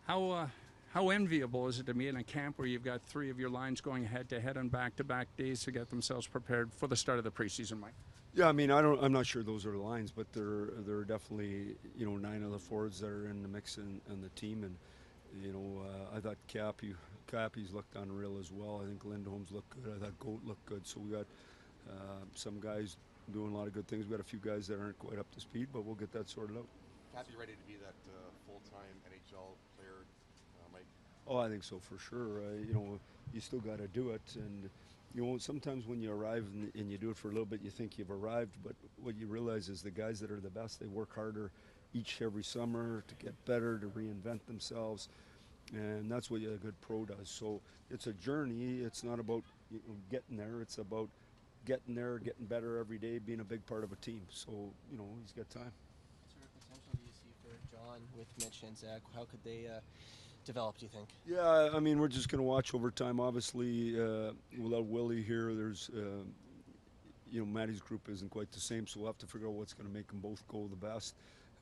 How how enviable is it to be in a camp where you've got three of your lines going head to head on back-to-back days to get themselves prepared for the start of the preseason, Mike? Yeah, I mean, I don't. I'm not sure those are lines, but there are definitely nine of the forwards that are in the mix and the team, and I thought Cappy's looked unreal as well. I think Lindholm's looked good. I thought Goat looked good. So we got some guys doing a lot of good things. We got a few guys that aren't quite up to speed, but we'll get that sorted out. Cappy ready to be that full-time NHL player, Mike? Oh, I think so for sure. You still got to do it, and sometimes when you arrive and you do it for a little bit, you think you've arrived, but what you realize is the guys that are the best, they work harder every summer to get better, to reinvent themselves, and that's what a good pro does. So it's a journey. It's not about getting there. It's about getting there, getting better every day, being a big part of a team. So he's got time. What sort of potential do you see for John with Mitch and Zach? How could they develop, do you think? Yeah, I mean, we're just going to watch over time. Obviously, without Willie here, there's, Matty's group isn't quite the same, so we'll have to figure out what's going to make them both go the best.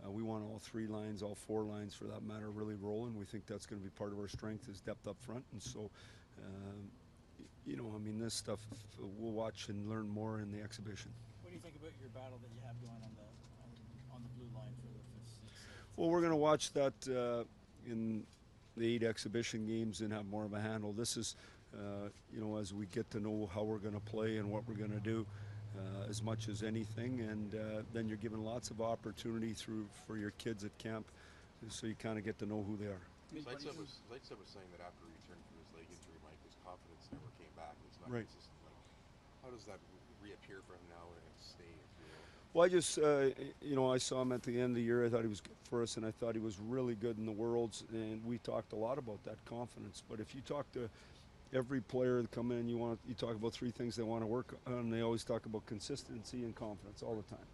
We want all three lines, all four lines for that matter, really rolling. We think that's going to be part of our strength is depth up front, and so, I mean, this stuff we'll watch and learn more in the exhibition. What do you think about your battle that you have going on the blue line for the fifth, sixth? Well, we're going to watch that in the 8 exhibition games and have more of a handle. This is, as we get to know how we're going to play and what we're going to do, as much as anything, and then you're given lots of opportunity for your kids at camp, so you kind of get to know who they are. Zaitsev was saying that after he returned from his leg injury, Mike, his confidence never came back. He's not Right. consistent. Like, how does that reappear for him now and stay? If you will? Well, I just, I saw him at the end of the year. I thought he was good for us, and I thought he was really good in the Worlds. And we talked a lot about that confidence. But if you talk to every player that come in, you talk about 3 things they want to work on. They always talk about consistency and confidence all the time.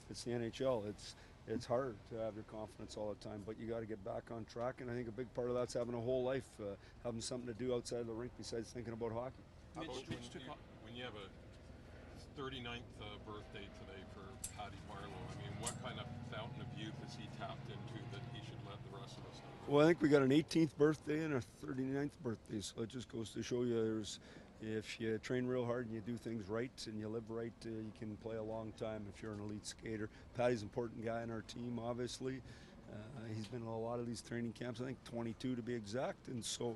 It's the NHL. It's hard to have your confidence all the time, but you got to get back on track. And I think a big part of that's having a whole life, having something to do outside of the rink besides thinking about hockey. How about when you have a 39th birthday today for Patty Marleau, I mean, what kind of fountain of youth has he tapped into that he should let the rest of us know? Well, I think we got an 18th birthday and a 39th birthday, so it just goes to show you if you train real hard and you do things right and you live right, you can play a long time if you're an elite skater. Patty's an important guy in our team, obviously. He's been in a lot of these training camps, I think 22 to be exact, and so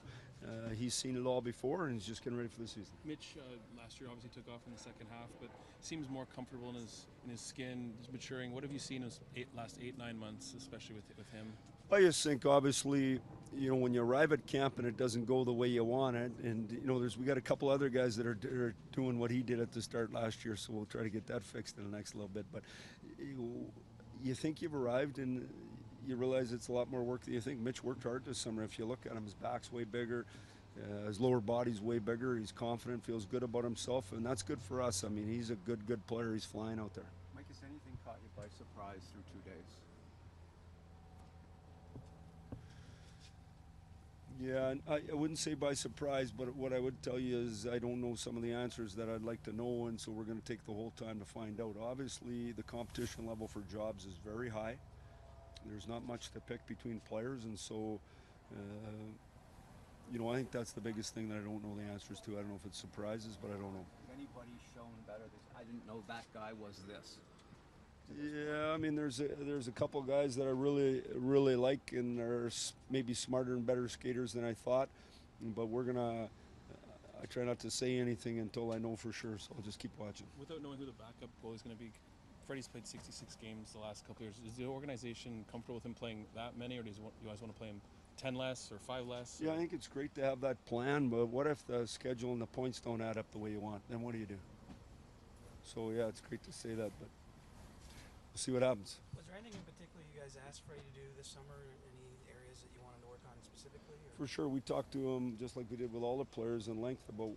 he's seen it all before and he's just getting ready for the season. Mitch last year obviously took off in the second half, but seems more comfortable in his skin. He's maturing. What have you seen in his last 8-9 months, especially with him? I just think, obviously, when you arrive at camp and it doesn't go the way you want it, and we got a couple other guys that are doing what he did at the start last year, so we'll try to get that fixed in the next little bit. But you think you've arrived, and you realize it's a lot more work than you think. Mitch worked hard this summer. If you look at him, his back's way bigger, his lower body's way bigger. He's confident, feels good about himself, and that's good for us. I mean, he's a good player. He's flying out there. Mike, has anything caught you by surprise through 2 days? Yeah, I wouldn't say by surprise, but what I would tell you is I don't know some of the answers that I'd like to know, and so we're going to take the whole time to find out. Obviously, the competition level for jobs is very high. There's not much to pick between players, and so, I think that's the biggest thing that I don't know the answers to. I don't know if it's surprises, but I don't know. Has anybody shown better? I didn't know that guy was this. Yeah, I mean, there's a couple guys that I really like and are maybe smarter and better skaters than I thought, but I try not to say anything until I know for sure, so I'll just keep watching. Without knowing who the backup goalie is going to be, Freddie's played 66 games the last couple years. Is the organization comfortable with him playing that many, or do you guys want to play him 10 less or 5 less? Yeah, I think it's great to have that plan, but what if the schedule and the points don't add up the way you want? Then what do you do? So, yeah, it's great to say that, but we'll see what happens. Was there anything in particular you guys asked Freddie to do this summer? Any areas that you wanted to work on specifically? For sure, we talked to him just like we did with all the players in length about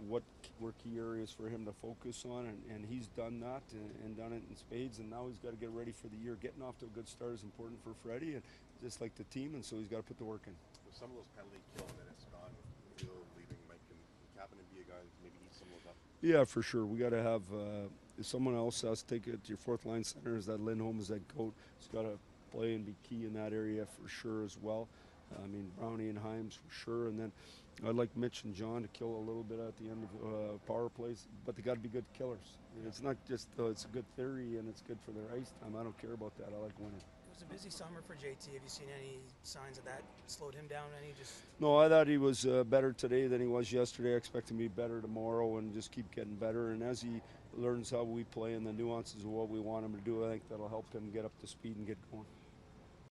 what were key areas for him to focus on, and he's done that and done it in spades, and now he's got to get ready for the year. Getting off to a good start is important for Freddie, and just like the team, and so he's got to put the work in. With some of those penalty kill minutes gone, with Bill leaving, Mike, can Kapanen be a guy that maybe eat some of those up? Yeah, for sure. We got to have someone else has to take it. Your fourth line center is that Lindholm, is that Goat. He's got to play and be key in that area for sure as well. I mean, Brownie and Himes for sure, and then I'd like Mitch and John to kill a little bit at the end of power plays, but they got to be good killers. It's not just it's a good theory and it's good for their ice time. I don't care about that. I like winning. It was a busy summer for JT. Have you seen any signs of that slowed him down any? No, I thought he was better today than he was yesterday. I expect him to be better tomorrow and just keep getting better. And as he learns how we play and the nuances of what we want him to do, I think that'll help him get up to speed and get going.